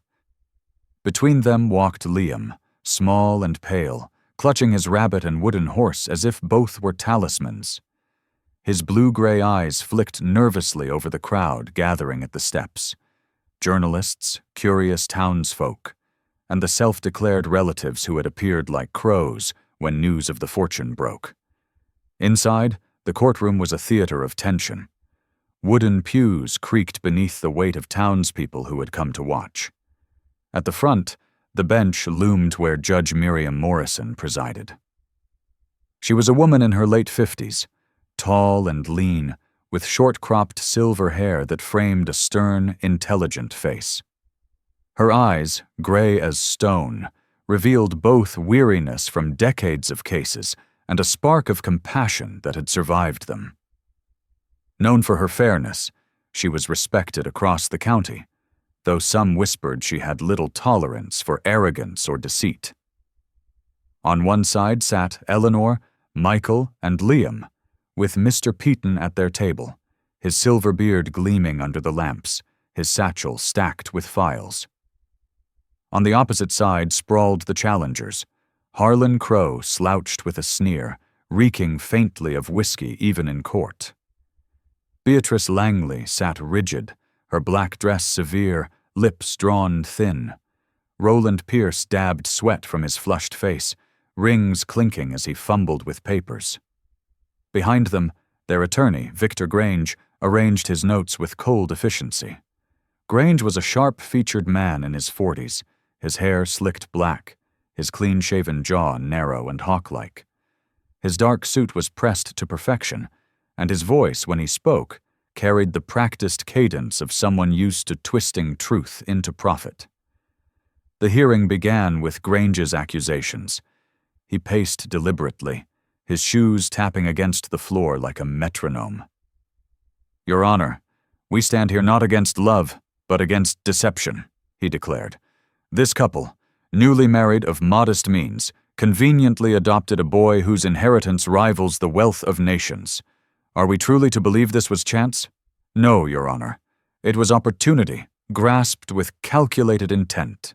Between them walked Liam, small and pale, clutching his rabbit and wooden horse as if both were talismans. His blue-gray eyes flicked nervously over the crowd gathering at the steps. Journalists, curious townsfolk, and the self-declared relatives who had appeared like crows when news of the fortune broke. Inside, the courtroom was a theater of tension. Wooden pews creaked beneath the weight of townspeople who had come to watch. At the front, the bench loomed where Judge Miriam Morrison presided. She was a woman in her late 50s, tall and lean, with short-cropped silver hair that framed a stern, intelligent face. Her eyes, gray as stone, revealed both weariness from decades of cases and a spark of compassion that had survived them. Known for her fairness, she was respected across the county, though some whispered she had little tolerance for arrogance or deceit. On one side sat Eleanor, Michael, and Liam, with Mr. Peaton at their table, his silver beard gleaming under the lamps, his satchel stacked with files. On the opposite side sprawled the challengers, Harlan Crow slouched with a sneer, reeking faintly of whiskey even in court. Beatrice Langley sat rigid, her black dress severe, lips drawn thin. Roland Pierce dabbed sweat from his flushed face, rings clinking as he fumbled with papers. Behind them, their attorney, Victor Grange, arranged his notes with cold efficiency. Grange was a sharp-featured man in his 40s, his hair slicked black, his clean-shaven jaw narrow and hawk-like. His dark suit was pressed to perfection, and his voice, when he spoke, carried the practiced cadence of someone used to twisting truth into profit. The hearing began with Grange's accusations. He paced deliberately, his shoes tapping against the floor like a metronome. "Your Honor, we stand here not against love, but against deception," he declared. "This couple, newly married of modest means, conveniently adopted a boy whose inheritance rivals the wealth of nations. Are we truly to believe this was chance? No, Your Honor. It was opportunity, grasped with calculated intent."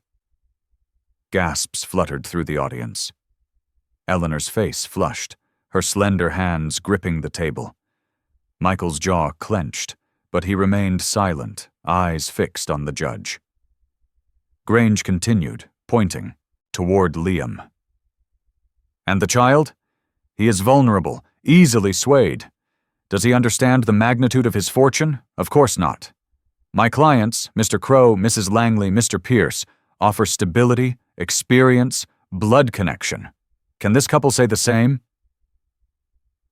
Gasps fluttered through the audience. Eleanor's face flushed, her slender hands gripping the table. Michael's jaw clenched, but he remained silent, eyes fixed on the judge. Grange continued, pointing, toward Liam. "And the child? He is vulnerable, easily swayed. Does he understand the magnitude of his fortune? Of course not. My clients, Mr. Crow, Mrs. Langley, Mr. Pierce, offer stability, experience, blood connection. Can this couple say the same?"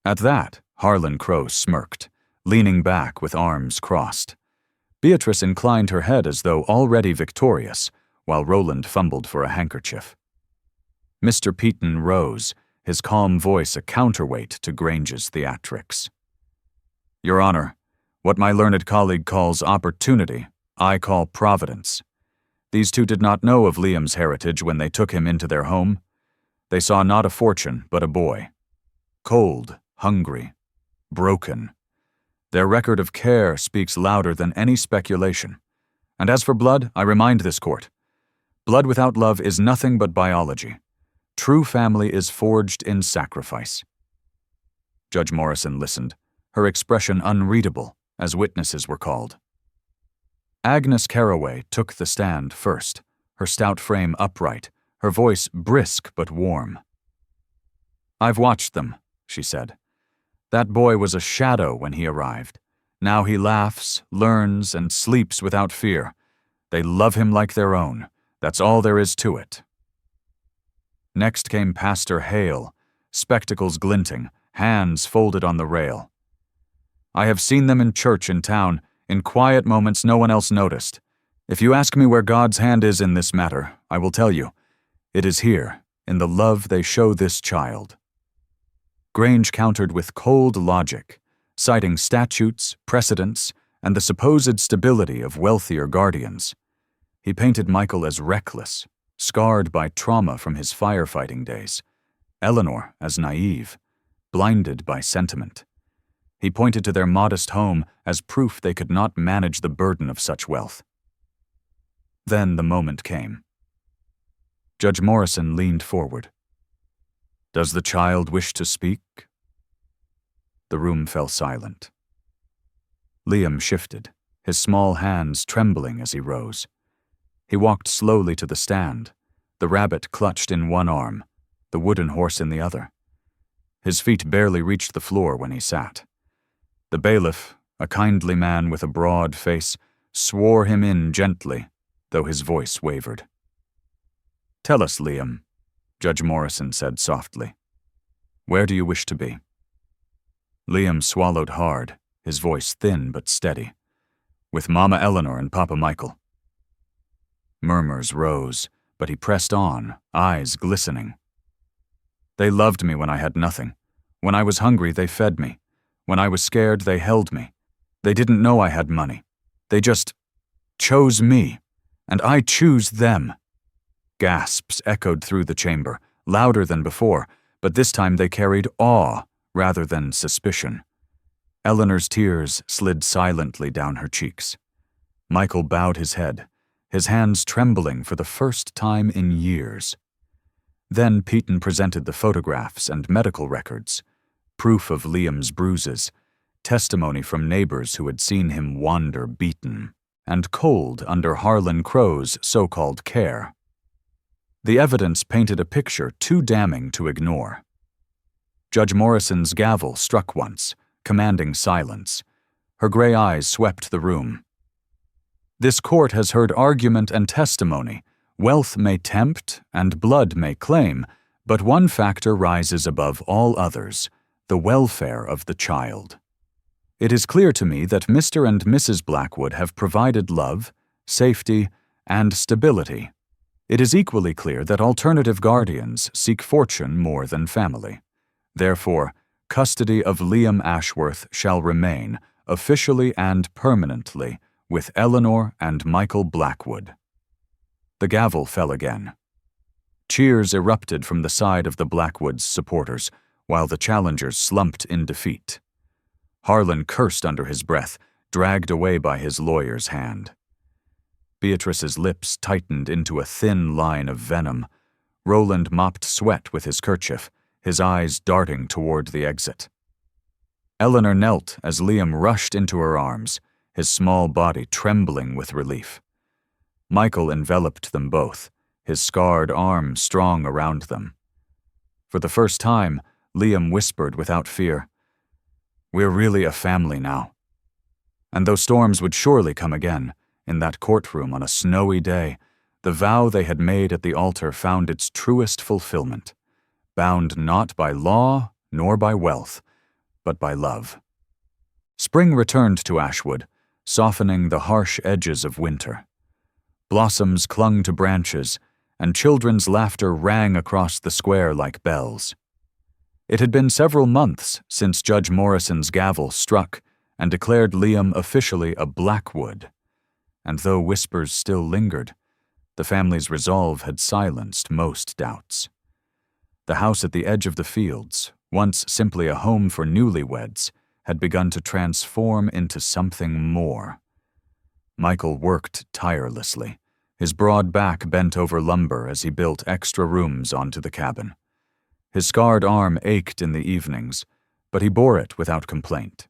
At that, Harlan Crow smirked, leaning back with arms crossed. Beatrice inclined her head as though already victorious, while Roland fumbled for a handkerchief. Mr. Peaton rose, his calm voice a counterweight to Grange's theatrics. "Your Honor, what my learned colleague calls opportunity, I call providence. These two did not know of Liam's heritage when they took him into their home. They saw not a fortune, but a boy. Cold, hungry, broken. Their record of care speaks louder than any speculation. And as for blood, I remind this court, blood without love is nothing but biology. True family is forged in sacrifice." Judge Morrison listened, her expression unreadable, as witnesses were called. Agnes Carraway took the stand first, her stout frame upright, her voice brisk but warm. "I've watched them," she said. "That boy was a shadow when he arrived. Now he laughs, learns, and sleeps without fear. They love him like their own. That's all there is to it." Next came Pastor Hale, spectacles glinting, hands folded on the rail. "I have seen them in church in town, in quiet moments no one else noticed. If you ask me where God's hand is in this matter, I will tell you. It is here, in the love they show this child." Grange countered with cold logic, citing statutes, precedents, and the supposed stability of wealthier guardians. He painted Michael as reckless, scarred by trauma from his firefighting days, Eleanor as naive, blinded by sentiment. He pointed to their modest home as proof they could not manage the burden of such wealth. Then the moment came. Judge Morrison leaned forward. "Does the child wish to speak?" The room fell silent. Liam shifted, his small hands trembling as he rose. He walked slowly to the stand, the rabbit clutched in one arm, the wooden horse in the other. His feet barely reached the floor when he sat. The bailiff, a kindly man with a broad face, swore him in gently, though his voice wavered. "Tell us, Liam," Judge Morrison said softly. "Where do you wish to be?" Liam swallowed hard, his voice thin but steady. "With Mama Eleanor and Papa Michael." Murmurs rose, but he pressed on, eyes glistening. "They loved me when I had nothing. When I was hungry, they fed me. When I was scared, they held me. They didn't know I had money. They just chose me, and I choose them." Gasps echoed through the chamber, louder than before, but this time they carried awe rather than suspicion. Eleanor's tears slid silently down her cheeks. Michael bowed his head, his hands trembling for the first time in years. Then Peyton presented the photographs and medical records, proof of Liam's bruises, testimony from neighbors who had seen him wander beaten and cold under Harlan Crow's so-called care. The evidence painted a picture too damning to ignore. Judge Morrison's gavel struck once, commanding silence. Her gray eyes swept the room. "This court has heard argument and testimony. Wealth may tempt and blood may claim, but one factor rises above all others: the welfare of the child. It is clear to me that Mr. and Mrs. Blackwood have provided love, safety, and stability. It is equally clear that alternative guardians seek fortune more than family. Therefore, custody of Liam Ashworth shall remain, officially and permanently, with Eleanor and Michael Blackwood." The gavel fell again. Cheers erupted from the side of the Blackwoods' supporters, while the challengers slumped in defeat. Harlan cursed under his breath, dragged away by his lawyer's hand. Beatrice's lips tightened into a thin line of venom. Roland mopped sweat with his kerchief, his eyes darting toward the exit. Eleanor knelt as Liam rushed into her arms, his small body trembling with relief. Michael enveloped them both, his scarred arm strong around them. For the first time, Liam whispered without fear, "We're really a family now." And though storms would surely come again, in that courtroom on a snowy day, the vow they had made at the altar found its truest fulfillment, bound not by law nor by wealth, but by love. Spring returned to Ashwood, softening the harsh edges of winter. Blossoms clung to branches, and children's laughter rang across the square like bells. It had been several months since Judge Morrison's gavel struck and declared Liam officially a Blackwood, and though whispers still lingered, the family's resolve had silenced most doubts. The house at the edge of the fields, once simply a home for newlyweds, had begun to transform into something more. Michael worked tirelessly, his broad back bent over lumber as he built extra rooms onto the cabin. His scarred arm ached in the evenings, but he bore it without complaint.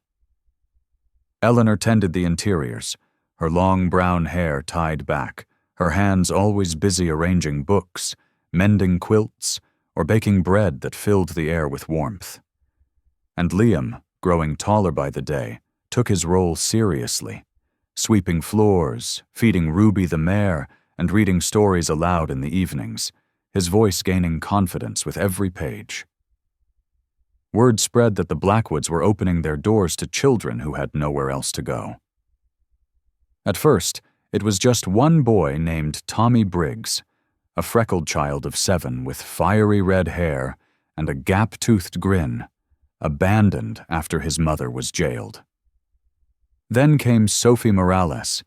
Eleanor tended the interiors, her long brown hair tied back, her hands always busy arranging books, mending quilts, or baking bread that filled the air with warmth. And Liam, growing taller by the day, took his role seriously, sweeping floors, feeding Ruby the mare, and reading stories aloud in the evenings, his voice gaining confidence with every page. Word spread that the Blackwoods were opening their doors to children who had nowhere else to go. At first, it was just one boy named Tommy Briggs, a freckled child of 7 with fiery red hair and a gap-toothed grin, abandoned after his mother was jailed. Then came Sophie Morales,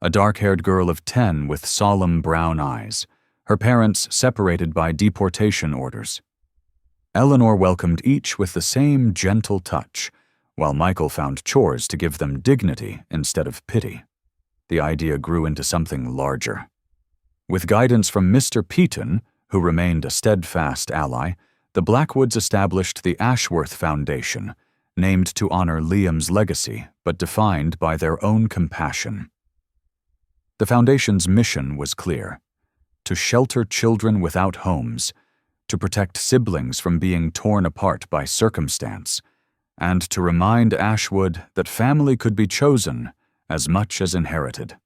a dark-haired girl of 10 with solemn brown eyes, her parents separated by deportation orders. Eleanor welcomed each with the same gentle touch, while Michael found chores to give them dignity instead of pity. The idea grew into something larger. With guidance from Mr. Peyton, who remained a steadfast ally, the Blackwoods established the Ashworth Foundation, named to honor Liam's legacy, but defined by their own compassion. The foundation's mission was clear: to shelter children without homes, to protect siblings from being torn apart by circumstance, and to remind Ashwood that family could be chosen as much as inherited.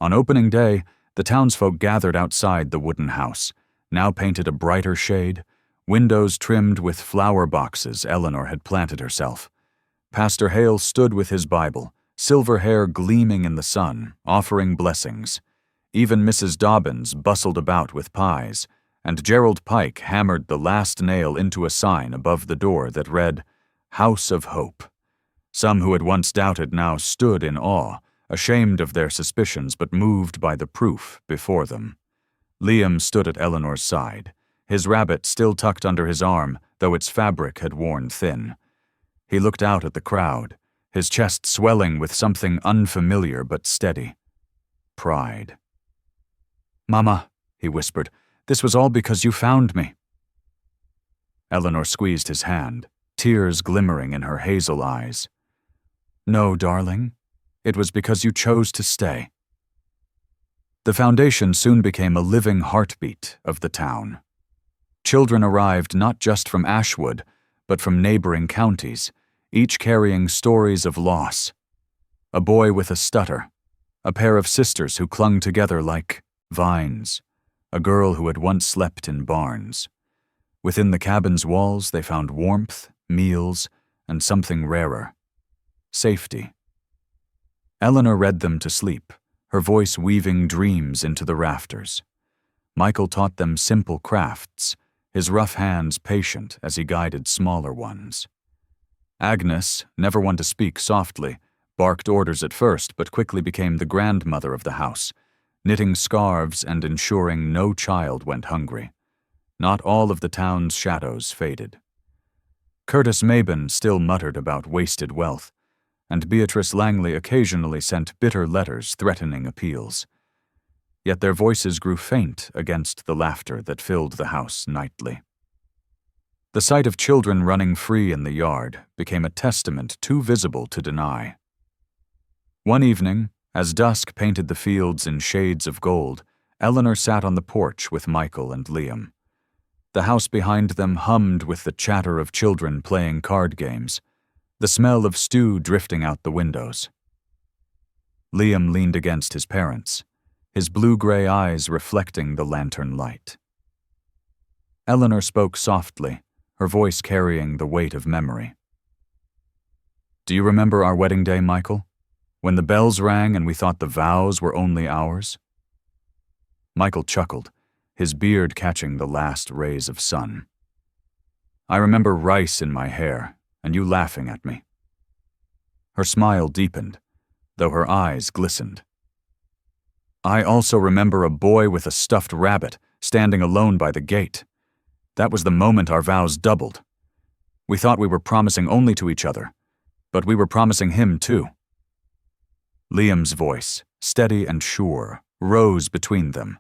On opening day, the townsfolk gathered outside the wooden house, now painted a brighter shade, windows trimmed with flower boxes Eleanor had planted herself. Pastor Hale stood with his Bible, silver hair gleaming in the sun, offering blessings. Even Mrs. Dobbins bustled about with pies, and Gerald Pike hammered the last nail into a sign above the door that read, "House of Hope." Some who had once doubted now stood in awe, ashamed of their suspicions but moved by the proof before them. Liam stood at Eleanor's side, his rabbit still tucked under his arm, though its fabric had worn thin. He looked out at the crowd, his chest swelling with something unfamiliar but steady. pride. "Mama," he whispered, "this was all because you found me." Eleanor squeezed his hand, tears glimmering in her hazel eyes. "No, darling. It was because you chose to stay." The foundation soon became a living heartbeat of the town. Children arrived not just from Ashwood, but from neighboring counties, each carrying stories of loss. A boy with a stutter, a pair of sisters who clung together like vines, a girl who had once slept in barns. Within the cabin's walls they found warmth, meals, and something rarer: safety. Eleanor read them to sleep, her voice weaving dreams into the rafters. Michael taught them simple crafts, his rough hands patient as he guided smaller ones. Agnes, never one to speak softly, barked orders at first but quickly became the grandmother of the house, knitting scarves and ensuring no child went hungry. Not all of the town's shadows faded. Curtis Mabin still muttered about wasted wealth, and Beatrice Langley occasionally sent bitter letters threatening appeals. Yet their voices grew faint against the laughter that filled the house nightly. The sight of children running free in the yard became a testament too visible to deny. One evening, as dusk painted the fields in shades of gold, Eleanor sat on the porch with Michael and Liam. The house behind them hummed with the chatter of children playing card games, the smell of stew drifting out the windows. Liam leaned against his parents, his blue-gray eyes reflecting the lantern light. Eleanor spoke softly, her voice carrying the weight of memory. "Do you remember our wedding day, Michael? When the bells rang and we thought the vows were only ours?" Michael chuckled, his beard catching the last rays of sun. "I remember rice in my hair, and you laughing at me." Her smile deepened, though her eyes glistened. "I also remember a boy with a stuffed rabbit standing alone by the gate. That was the moment our vows doubled. We thought we were promising only to each other, but we were promising him too." Liam's voice, steady and sure, rose between them.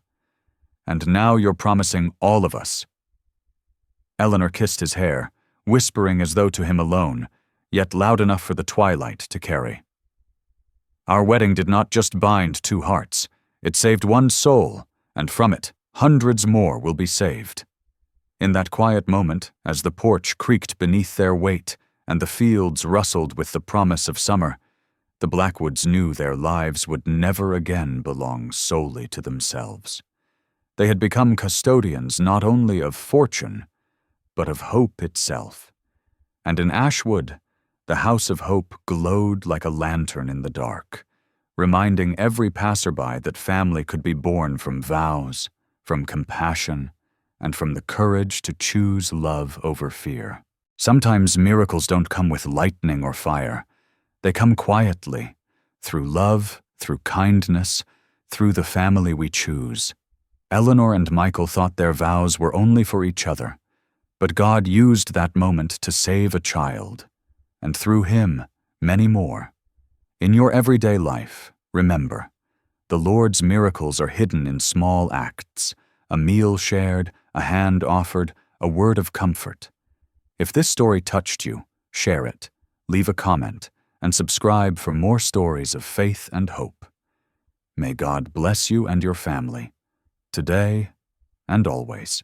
"And now you're promising all of us." Eleanor kissed his hair, whispering as though to him alone, yet loud enough for the twilight to carry. "Our wedding did not just bind two hearts, it saved one soul, and from it, hundreds more will be saved." In that quiet moment, as the porch creaked beneath their weight and the fields rustled with the promise of summer, the Blackwoods knew their lives would never again belong solely to themselves. They had become custodians not only of fortune, but of hope itself. And in Ashwood, the House of Hope glowed like a lantern in the dark, reminding every passerby that family could be born from vows, from compassion, and from the courage to choose love over fear. Sometimes miracles don't come with lightning or fire. They come quietly, through love, through kindness, through the family we choose. Eleanor and Michael thought their vows were only for each other, but God used that moment to save a child, and through him, many more. In your everyday life, remember, the Lord's miracles are hidden in small acts: a meal shared, a hand offered, a word of comfort. If this story touched you, share it, leave a comment, and subscribe for more stories of faith and hope. May God bless you and your family, today and always.